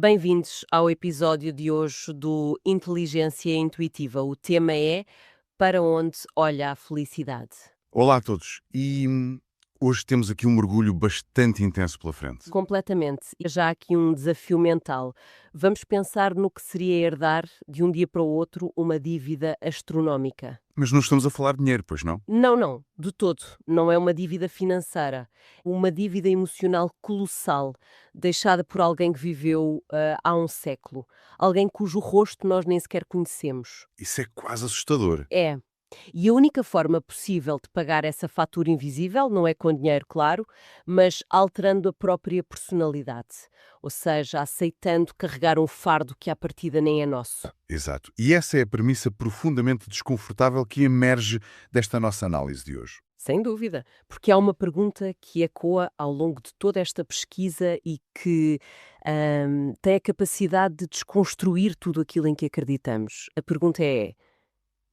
Bem-vindos ao episódio de hoje do Inteligência Intuitiva. O tema é Para onde olha a felicidade? Olá a todos. Hoje temos aqui um mergulho bastante intenso pela frente. Completamente. E já há aqui um desafio mental. Vamos pensar no que seria herdar, de um dia para o outro, uma dívida astronómica. Mas não estamos a falar de dinheiro, pois não? Não, não, de todo. Não é uma dívida financeira. Uma dívida emocional colossal, deixada por alguém que viveu há um século. Alguém cujo rosto nós nem sequer conhecemos. Isso é quase assustador. É. E a única forma possível de pagar essa fatura invisível não é com dinheiro, claro, mas alterando a própria personalidade. Ou seja, aceitando carregar um fardo que à partida nem é nosso. Exato. E essa é a premissa profundamente desconfortável que emerge desta nossa análise de hoje. Sem dúvida, porque há uma pergunta que ecoa ao longo de toda esta pesquisa e que tem a capacidade de desconstruir tudo aquilo em que acreditamos. A pergunta é: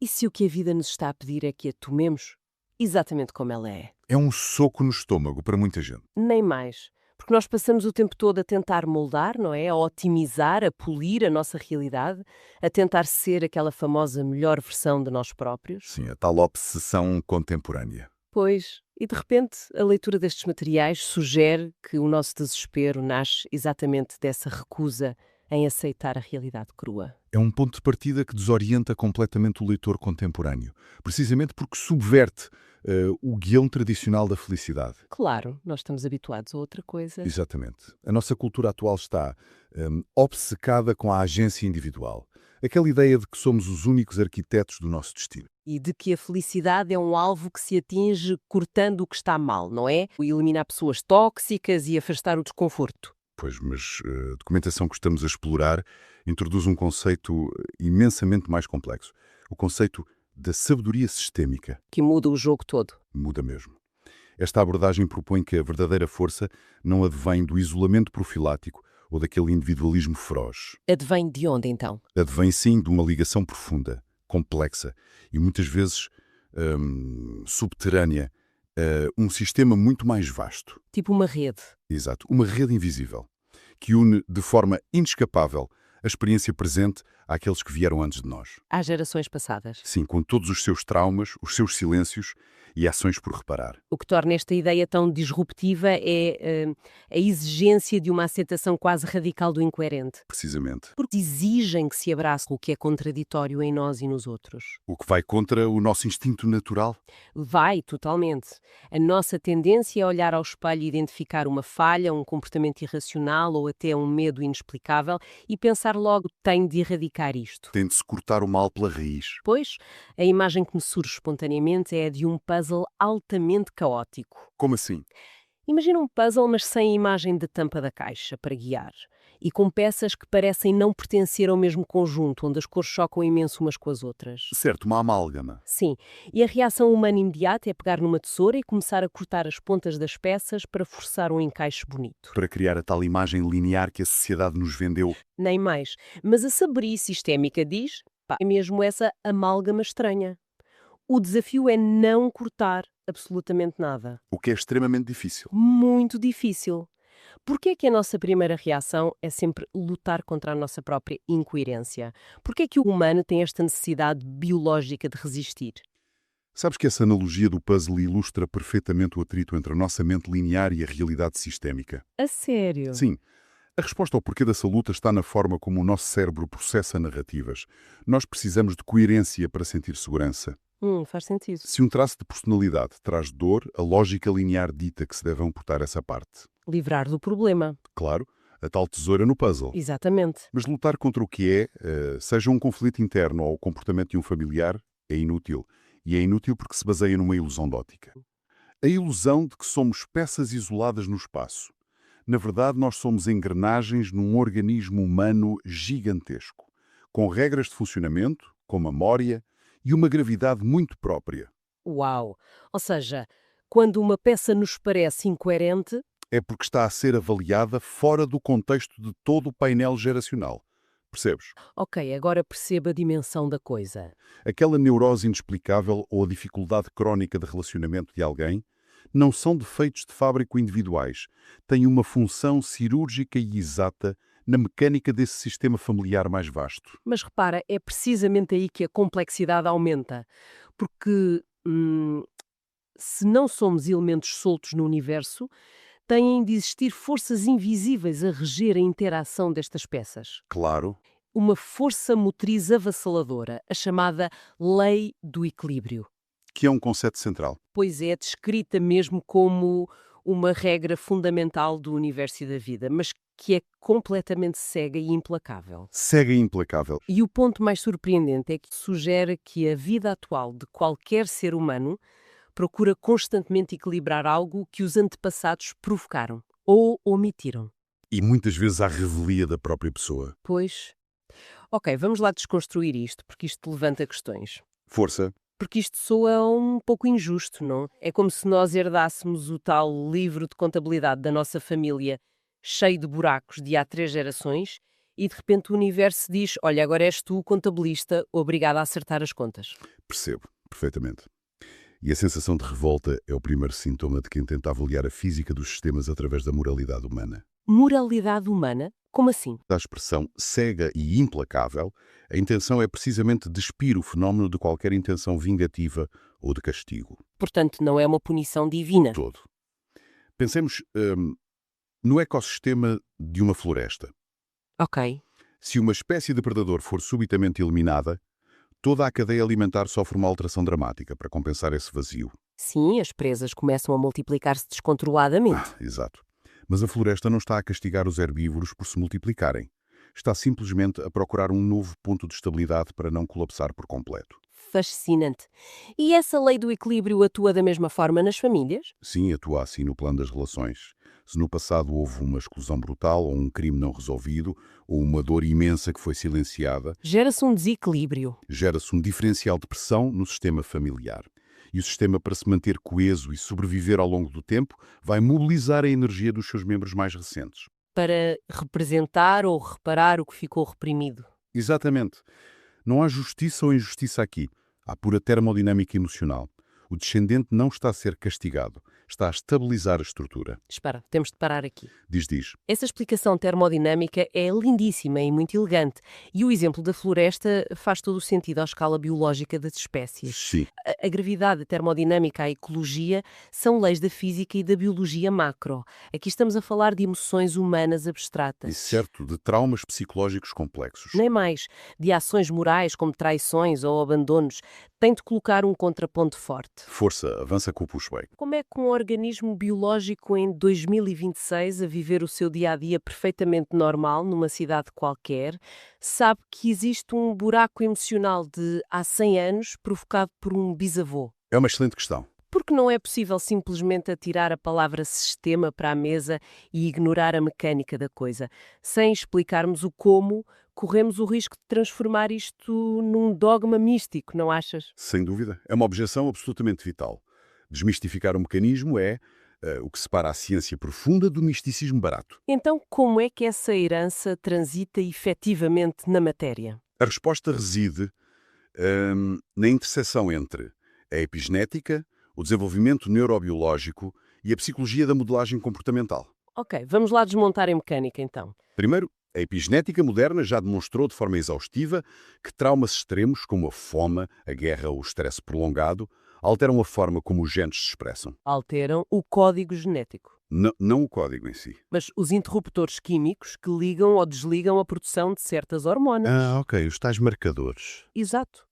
e se o que a vida nos está a pedir é que a tomemos exatamente como ela é? É um soco no estômago para muita gente. Nem mais. Porque nós passamos o tempo todo a tentar moldar, não é? A otimizar, a polir a nossa realidade, a tentar ser aquela famosa melhor versão de nós próprios. Sim, a tal obsessão contemporânea. Pois, e de repente a leitura destes materiais sugere que o nosso desespero nasce exatamente dessa recusa em aceitar a realidade crua. É um ponto de partida que desorienta completamente o leitor contemporâneo, precisamente porque subverte o guião tradicional da felicidade. Claro, nós estamos habituados a outra coisa. Exatamente. A nossa cultura atual está obcecada com a agência individual. Aquela ideia de que somos os únicos arquitetos do nosso destino. E de que a felicidade é um alvo que se atinge cortando o que está mal, não é? O eliminar pessoas tóxicas e afastar o desconforto. Pois, mas a documentação que estamos a explorar introduz um conceito imensamente mais complexo. O conceito da sabedoria sistémica. Que muda o jogo todo. Muda mesmo. Esta abordagem propõe que a verdadeira força não advém do isolamento profilático ou daquele individualismo feroz. Advém de onde, então? Advém, sim, de uma ligação profunda, complexa e muitas vezes subterrânea, um sistema muito mais vasto. Tipo uma rede. Exato, uma rede invisível, que une de forma inescapável a experiência presente àqueles que vieram antes de nós. Às gerações passadas. Sim, com todos os seus traumas, os seus silêncios e ações por reparar. O que torna esta ideia tão disruptiva é a exigência de uma aceitação quase radical do incoerente. Precisamente. Porque exigem que se abrace o que é contraditório em nós e nos outros. O que vai contra o nosso instinto natural. Vai, totalmente. A nossa tendência é olhar ao espelho e identificar uma falha, um comportamento irracional ou até um medo inexplicável e pensar logo, tenho de erradicar isto. Tem de se cortar o mal pela raiz. Pois, a imagem que me surge espontaneamente é a de um puzzle altamente caótico. Como assim? Imagina um puzzle, mas sem a imagem da tampa da caixa para guiar. E com peças que parecem não pertencer ao mesmo conjunto, onde as cores chocam imenso umas com as outras. Certo, uma amálgama. Sim, e a reação humana imediata é pegar numa tesoura e começar a cortar as pontas das peças para forçar um encaixe bonito. Para criar a tal imagem linear que a sociedade nos vendeu. Nem mais. Mas a sabedoria sistémica diz, pá, é mesmo essa amálgama estranha. O desafio é não cortar absolutamente nada. O que é extremamente difícil. Muito difícil. Porquê é que a nossa primeira reação é sempre lutar contra a nossa própria incoerência? Porquê é que o humano tem esta necessidade biológica de resistir? Sabes que essa analogia do puzzle ilustra perfeitamente o atrito entre a nossa mente linear e a realidade sistémica? A sério? Sim. A resposta ao porquê dessa luta está na forma como o nosso cérebro processa narrativas. Nós precisamos de coerência para sentir segurança. Faz sentido. Se um traço de personalidade traz dor, a lógica linear dita que se deve amputar essa parte. Livrar do problema. Claro, a tal tesoura no puzzle. Exatamente. Mas lutar contra o que seja um conflito interno ou o comportamento de um familiar, é inútil. E é inútil porque se baseia numa ilusão de ótica. A ilusão de que somos peças isoladas no espaço. Na verdade, nós somos engrenagens num organismo humano gigantesco, com regras de funcionamento, com memória e uma gravidade muito própria. Uau! Ou seja, quando uma peça nos parece incoerente, É porque está a ser avaliada fora do contexto de todo o painel geracional. Percebes? ok, agora perceba a dimensão da coisa. Aquela neurose inexplicável ou a dificuldade crónica de relacionamento de alguém não são defeitos de fábrica individuais. Têm uma função cirúrgica e exata na mecânica desse sistema familiar mais vasto. Mas repara, é precisamente aí que a complexidade aumenta. Porque se não somos elementos soltos no universo, têm de existir forças invisíveis a reger a interação destas peças. Claro, Uma força motriz avassaladora, a chamada Lei do Equilíbrio. que é um conceito central. Pois é, descrita mesmo como uma regra fundamental do universo e da vida, mas que é completamente cega e implacável. Cega e implacável. E o ponto mais surpreendente é que sugere que a vida atual de qualquer ser humano procura constantemente equilibrar algo que os antepassados provocaram ou omitiram. E muitas vezes à revelia da própria pessoa. Pois. Ok, vamos lá desconstruir isto, porque isto levanta questões. Força. Porque isto soa um pouco injusto, não? É como se nós herdássemos o tal livro de contabilidade da nossa família, cheio de buracos de há 3 gerações, e de repente o universo diz: olha, agora és tu o contabilista, obrigado a acertar as contas. Percebo, perfeitamente. E a sensação de revolta é o primeiro sintoma de quem tenta avaliar a física dos sistemas através da moralidade humana. Moralidade humana? Como assim? Da expressão cega e implacável, a intenção é precisamente despir o fenómeno de qualquer intenção vingativa ou de castigo. Portanto, não é uma punição divina. Todo. Pensemos no ecossistema de uma floresta. Ok. Se uma espécie de predador for subitamente eliminada, toda a cadeia alimentar sofre uma alteração dramática para compensar esse vazio. Sim, as presas começam a multiplicar-se descontroladamente. Exato. Mas a floresta não está a castigar os herbívoros por se multiplicarem. Está simplesmente a procurar um novo ponto de estabilidade para não colapsar por completo. Fascinante. E essa lei do equilíbrio atua da mesma forma nas famílias? Sim, atua assim no plano das relações. Se no passado houve uma exclusão brutal, ou um crime não resolvido, ou uma dor imensa que foi silenciada, Gera-se um desequilíbrio. gera-se um diferencial de pressão no sistema familiar. E o sistema, para se manter coeso e sobreviver ao longo do tempo, vai mobilizar a energia dos seus membros mais recentes. Para representar ou reparar o que ficou reprimido. Exatamente. Não há justiça ou injustiça aqui. Há pura termodinâmica emocional. O descendente não está a ser castigado, está a estabilizar a estrutura. Espera, temos de parar aqui. Diz. Essa explicação termodinâmica é lindíssima e muito elegante. E o exemplo da floresta faz todo o sentido à escala biológica das espécies. Sim, A gravidade, a termodinâmica, a ecologia são leis da física e da biologia macro. Aqui estamos a falar de emoções humanas e abstratas. certo, de traumas psicológicos complexos. Nem mais, de ações morais como traições ou abandonos. Tem de colocar um contraponto forte. Força, avança com o pushback. Como é que um organismo biológico em 2026, a viver o seu dia-a-dia perfeitamente normal numa cidade qualquer, sabe que existe um buraco emocional de há 100 anos provocado por um bisavô? É uma excelente questão. Porque não é possível simplesmente atirar a palavra sistema para a mesa e ignorar a mecânica da coisa. Sem explicarmos o como, corremos o risco de transformar isto num dogma místico, não achas? Sem dúvida. É uma objeção absolutamente vital. Desmistificar o mecanismo é o que separa a ciência profunda do misticismo barato. Então, como é que essa herança transita efetivamente na matéria? A resposta reside na interseção entre a epigenética, o desenvolvimento neurobiológico e a psicologia da modelagem comportamental. Ok, vamos lá desmontar a mecânica então. Primeiro, a epigenética moderna já demonstrou de forma exaustiva que traumas extremos como a fome, a guerra ou o estresse prolongado alteram a forma como os genes se expressam. Alteram o código genético. Não o código em si. Mas os interruptores químicos que ligam ou desligam a produção de certas hormonas. Ok, os tais marcadores. Exato.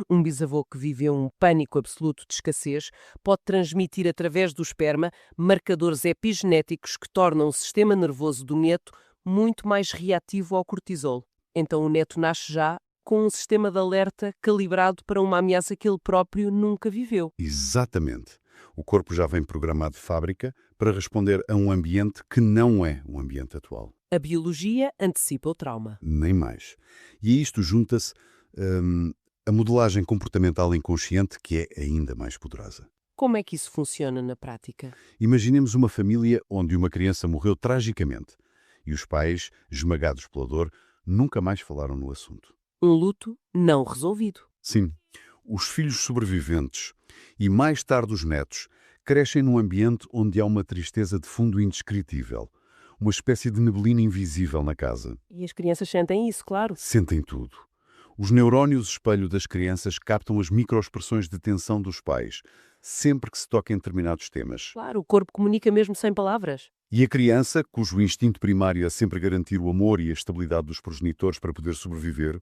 Um bisavô que viveu um pânico absoluto de escassez pode transmitir através do esperma marcadores epigenéticos que tornam o sistema nervoso do neto muito mais reativo ao cortisol. Então o neto nasce já com um sistema de alerta calibrado para uma ameaça que ele próprio nunca viveu. Exatamente. O corpo já vem programado de fábrica para responder a um ambiente que não é o ambiente atual. A biologia antecipa o trauma. Nem mais. E a isto junta-se a modelagem comportamental inconsciente, que é ainda mais poderosa. Como é que isso funciona na prática? Imaginemos uma família onde uma criança morreu tragicamente e os pais, esmagados pela dor, nunca mais falaram no assunto. Um luto não resolvido. Sim, os filhos sobreviventes e mais tarde os netos crescem num ambiente onde há uma tristeza de fundo indescritível, uma espécie de neblina invisível na casa. E as crianças sentem isso, claro. Sentem tudo. Os neurónios espelho das crianças captam as microexpressões de tensão dos pais, sempre que se toca em determinados temas. Claro, o corpo comunica mesmo sem palavras. E a criança, cujo instinto primário é sempre garantir o amor e a estabilidade dos progenitores para poder sobreviver,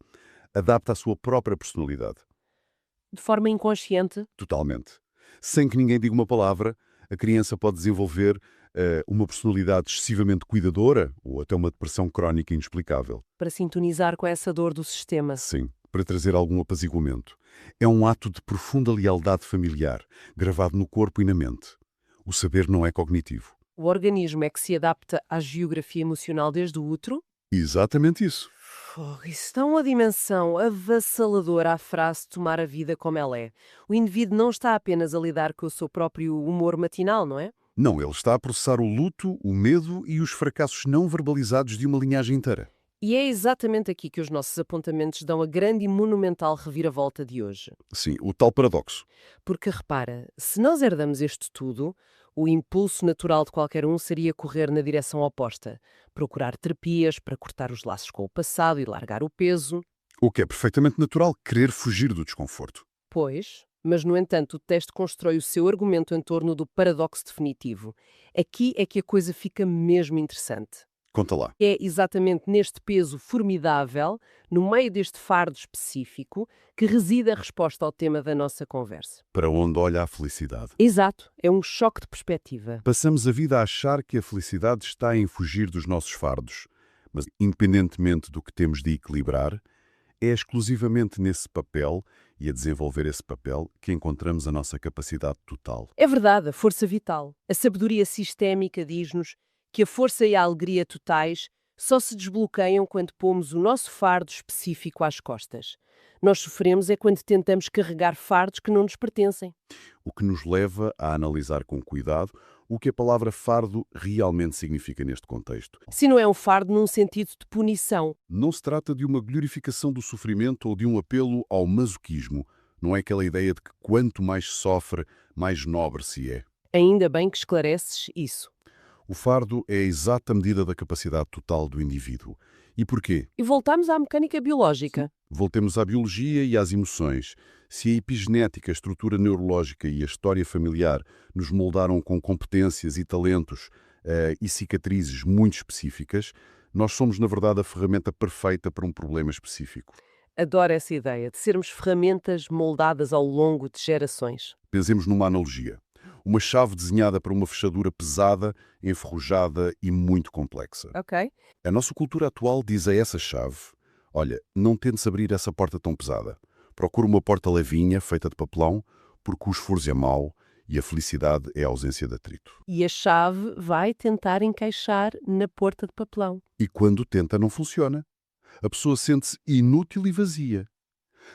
adapta a sua própria personalidade. De forma inconsciente. Totalmente. Sem que ninguém diga uma palavra, a criança pode desenvolver uma personalidade excessivamente cuidadora ou até uma depressão crónica inexplicável. Para sintonizar com essa dor do sistema. Sim, para trazer algum apaziguamento. É um ato de profunda lealdade familiar, gravado no corpo e na mente. O saber não é cognitivo. O organismo é que se adapta à geografia emocional desde o útero? Exatamente isso. Isso dá uma dimensão avassaladora à frase tomar a vida como ela é. O indivíduo não está apenas a lidar com o seu próprio humor matinal, não é? Não, ele está a processar o luto, o medo e os fracassos não verbalizados de uma linhagem inteira. E é exatamente aqui que os nossos apontamentos dão a grande e monumental reviravolta de hoje. Sim, o tal paradoxo. Porque repara, se nós herdamos isto tudo, o impulso natural de qualquer um seria correr na direção oposta, procurar terapias para cortar os laços com o passado e largar o peso. O que é perfeitamente natural, querer fugir do desconforto. Pois, mas no entanto o texto constrói o seu argumento em torno do paradoxo definitivo. Aqui é que a coisa fica mesmo interessante. Conta lá. É exatamente neste peso formidável, no meio deste fardo específico, que reside a resposta ao tema da nossa conversa. Para onde olha a felicidade? Exato, é um choque de perspectiva. Passamos a vida a achar que a felicidade está em fugir dos nossos fardos, mas independentemente do que temos de equilibrar, é exclusivamente nesse papel e a desenvolver esse papel que encontramos a nossa capacidade total. É verdade, a força vital. A sabedoria sistémica diz-nos que a força e a alegria totais só se desbloqueiam quando pomos o nosso fardo específico às costas. Nós sofremos é quando tentamos carregar fardos que não nos pertencem. O que nos leva a analisar com cuidado o que a palavra fardo realmente significa neste contexto. Se não é um fardo num sentido de punição. Não se trata de uma glorificação do sofrimento ou de um apelo ao masoquismo. Não é aquela ideia de que quanto mais sofre, mais nobre se é. Ainda bem que esclareces isso. O fardo é a exata medida da capacidade total do indivíduo. E porquê? E voltamos à mecânica biológica. Voltemos à biologia e às emoções. Se a epigenética, a estrutura neurológica e a história familiar nos moldaram com competências e talentos e cicatrizes muito específicas, nós somos, na verdade, a ferramenta perfeita para um problema específico. Adoro essa ideia de sermos ferramentas moldadas ao longo de gerações. Pensemos numa analogia. Uma chave desenhada para uma fechadura pesada, enferrujada e muito complexa. Ok. A nossa cultura atual diz a essa chave: olha, não tentes abrir essa porta tão pesada. Procura uma porta levinha, feita de papelão, porque o esforço é mau e a felicidade é a ausência de atrito. E a chave vai tentar encaixar na porta de papelão. E quando tenta, não funciona. A pessoa sente-se inútil e vazia.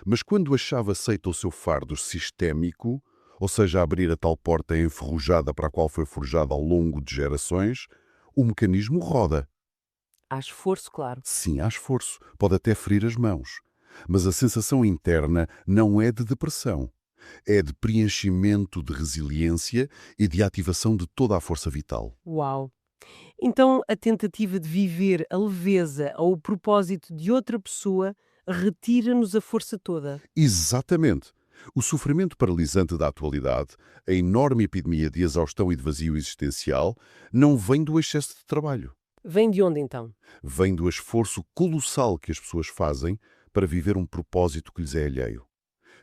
Mas quando a chave aceita o seu fardo sistémico, ou seja, abrir a tal porta enferrujada para a qual foi forjada ao longo de gerações, o mecanismo roda. Há esforço, claro. Sim, há esforço. Pode até ferir as mãos. Mas a sensação interna não é de depressão. É de preenchimento, de resiliência e de ativação de toda a força vital. Uau! Então, a tentativa de viver a leveza ou o propósito de outra pessoa retira-nos a força toda. Exatamente. O sofrimento paralisante da atualidade, a enorme epidemia de exaustão e de vazio existencial, não vem do excesso de trabalho. Vem de onde, então? Vem do esforço colossal que as pessoas fazem para viver um propósito que lhes é alheio,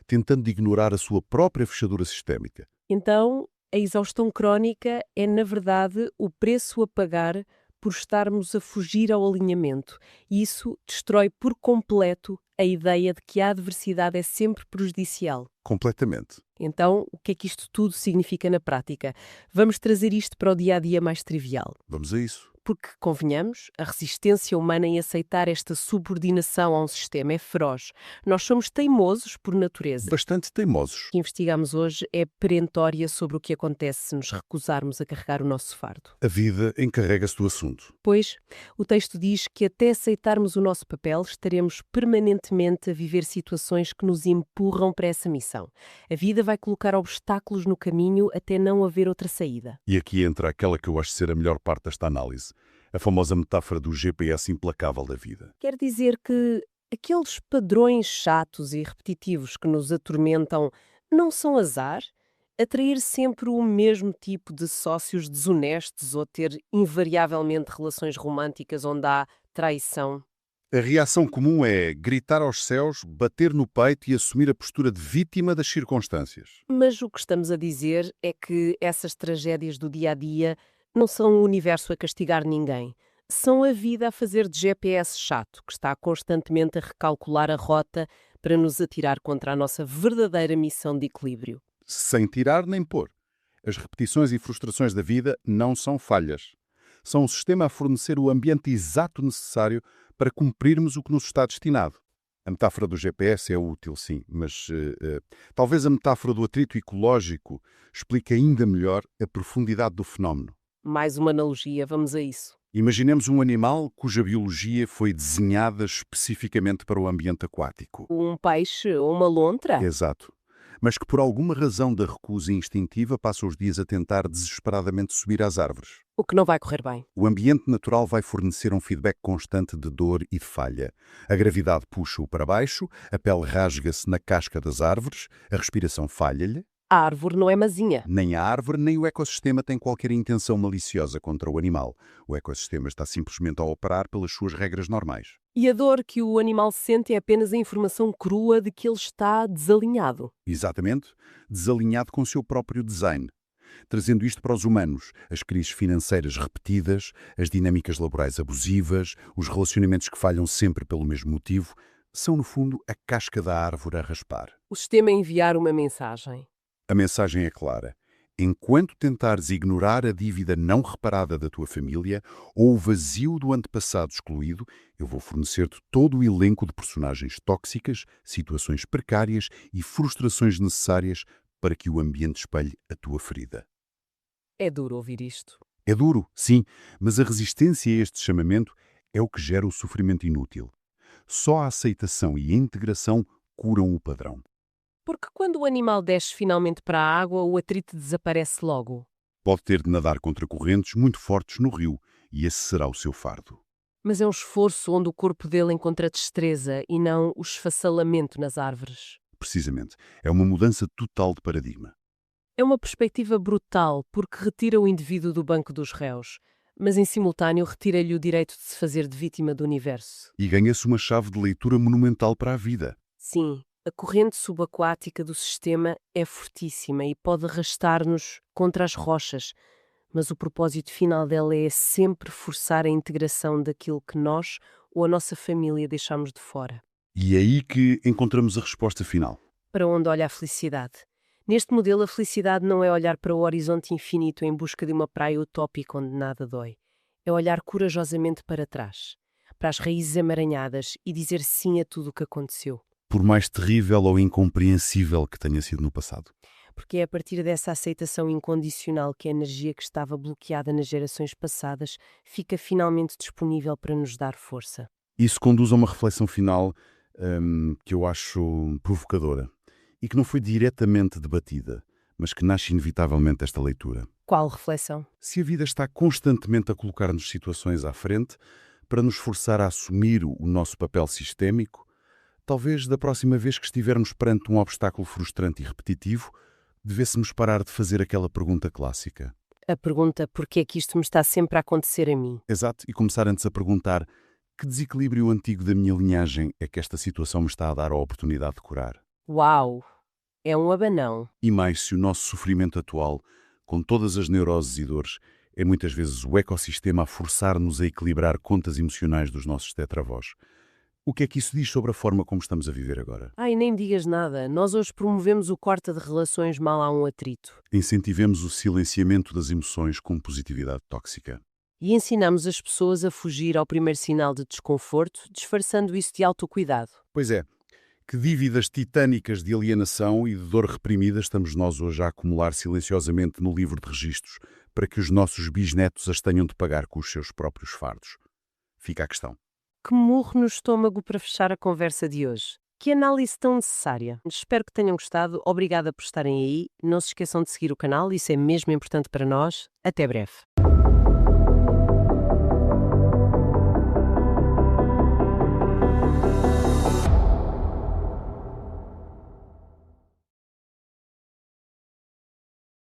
tentando ignorar a sua própria fechadura sistémica. Então, a exaustão crónica é, na verdade, o preço a pagar por estarmos a fugir ao alinhamento. E isso destrói por completo a ideia de que a adversidade é sempre prejudicial. Completamente. Então, o que é que isto tudo significa na prática? Vamos trazer isto para o dia-a-dia mais trivial. Vamos a isso. Porque, convenhamos, a resistência humana em aceitar esta subordinação a um sistema é feroz. Nós somos teimosos por natureza. Bastante teimosos. O que investigamos hoje é perentória sobre o que acontece se nos recusarmos a carregar o nosso fardo. A vida encarrega-se do assunto. Pois, o texto diz que até aceitarmos o nosso papel, estaremos permanentemente a viver situações que nos empurram para essa missão. A vida vai colocar obstáculos no caminho até não haver outra saída. E aqui entra aquela que eu acho ser a melhor parte desta análise. A famosa metáfora do GPS implacável da vida. Quer dizer que aqueles padrões chatos e repetitivos que nos atormentam não são azar? Atrair sempre o mesmo tipo de sócios desonestos ou ter invariavelmente relações românticas onde há traição? A reação comum é gritar aos céus, bater no peito e assumir a postura de vítima das circunstâncias. Mas o que estamos a dizer é que essas tragédias do dia a dia não são o universo a castigar ninguém. São a vida a fazer de GPS chato, que está constantemente a recalcular a rota para nos atirar contra a nossa verdadeira missão de equilíbrio. Sem tirar nem pôr. As repetições e frustrações da vida não são falhas. São o sistema a fornecer o ambiente exato necessário para cumprirmos o que nos está destinado. A metáfora do GPS é útil, sim, mas talvez a metáfora do atrito ecológico explique ainda melhor a profundidade do fenómeno. Mais uma analogia, vamos a isso. Imaginemos um animal cuja biologia foi desenhada especificamente para o ambiente aquático. Um peixe ou uma lontra? Exato. Mas que por alguma razão da recusa instintiva passa os dias a tentar desesperadamente subir às árvores. O que não vai correr bem. O ambiente natural vai fornecer um feedback constante de dor e de falha. A gravidade puxa-o para baixo, a pele rasga-se na casca das árvores, a respiração falha-lhe. A árvore não é mazinha. Nem a árvore nem o ecossistema têm qualquer intenção maliciosa contra o animal. O ecossistema está simplesmente a operar pelas suas regras normais. E a dor que o animal sente é apenas a informação crua de que ele está desalinhado. Exatamente, desalinhado com o seu próprio design. Trazendo isto para os humanos, as crises financeiras repetidas, as dinâmicas laborais abusivas, os relacionamentos que falham sempre pelo mesmo motivo, são no fundo a casca da árvore a raspar. O sistema enviar uma mensagem. A mensagem é clara. Enquanto tentares ignorar a dívida não reparada da tua família ou o vazio do antepassado excluído, eu vou fornecer-te todo o elenco de personagens tóxicas, situações precárias e frustrações necessárias para que o ambiente espelhe a tua ferida. É duro ouvir isto. É duro, sim, mas a resistência a este chamamento é o que gera o sofrimento inútil. Só a aceitação e a integração curam o padrão. Porque quando o animal desce finalmente para a água, o atrito desaparece logo. Pode ter de nadar contra correntes muito fortes no rio, e esse será o seu fardo. Mas é um esforço onde o corpo dele encontra destreza e não o esfacelamento nas árvores. Precisamente, é uma mudança total de paradigma. É uma perspectiva brutal porque retira o indivíduo do banco dos réus, mas em simultâneo retira-lhe o direito de se fazer de vítima do universo. E ganha-se uma chave de leitura monumental para a vida. Sim, a corrente subaquática do sistema é fortíssima e pode arrastar-nos contra as rochas, mas o propósito final dela é sempre forçar a integração daquilo que nós ou a nossa família deixamos de fora. E é aí que encontramos a resposta final. Para onde olha a felicidade? Neste modelo, a felicidade não é olhar para o horizonte infinito em busca de uma praia utópica onde nada dói. É olhar corajosamente para trás, para as raízes emaranhadas e dizer sim a tudo o que aconteceu. Por mais terrível ou incompreensível que tenha sido no passado. Porque é a partir dessa aceitação incondicional que a energia que estava bloqueada nas gerações passadas fica finalmente disponível para nos dar força. Isso conduz a uma reflexão final que eu acho provocadora e que não foi diretamente debatida, mas que nasce inevitavelmente desta leitura. Qual reflexão? Se a vida está constantemente a colocar-nos situações à frente para nos forçar a assumir o nosso papel sistémico, talvez da próxima vez que estivermos perante um obstáculo frustrante e repetitivo, devêssemos parar de fazer aquela pergunta clássica. A pergunta porquê é que isto me está sempre a acontecer a mim? Exato, e começar antes a perguntar que desequilíbrio antigo da minha linhagem é que esta situação me está a dar a oportunidade de curar. Uau! É um abanão. E mais se o nosso sofrimento atual, com todas as neuroses e dores, é muitas vezes o ecossistema a forçar-nos a equilibrar contas emocionais dos nossos tetravós. O que é que isso diz sobre a forma como estamos a viver agora? Ai, nem digas nada. Nós hoje promovemos o corte de relações mal há um atrito. Incentivemos o silenciamento das emoções com positividade tóxica. E ensinamos as pessoas a fugir ao primeiro sinal de desconforto, disfarçando isso de autocuidado. Pois é, que dívidas titânicas de alienação e de dor reprimida estamos nós hoje a acumular silenciosamente no livro de registros para que os nossos bisnetos as tenham de pagar com os seus próprios fardos? Fica a questão. Que murro no estômago para fechar a conversa de hoje. Que análise tão necessária. Espero que tenham gostado. Obrigada por estarem aí. Não se esqueçam de seguir o canal, isso é mesmo importante para nós. Até breve.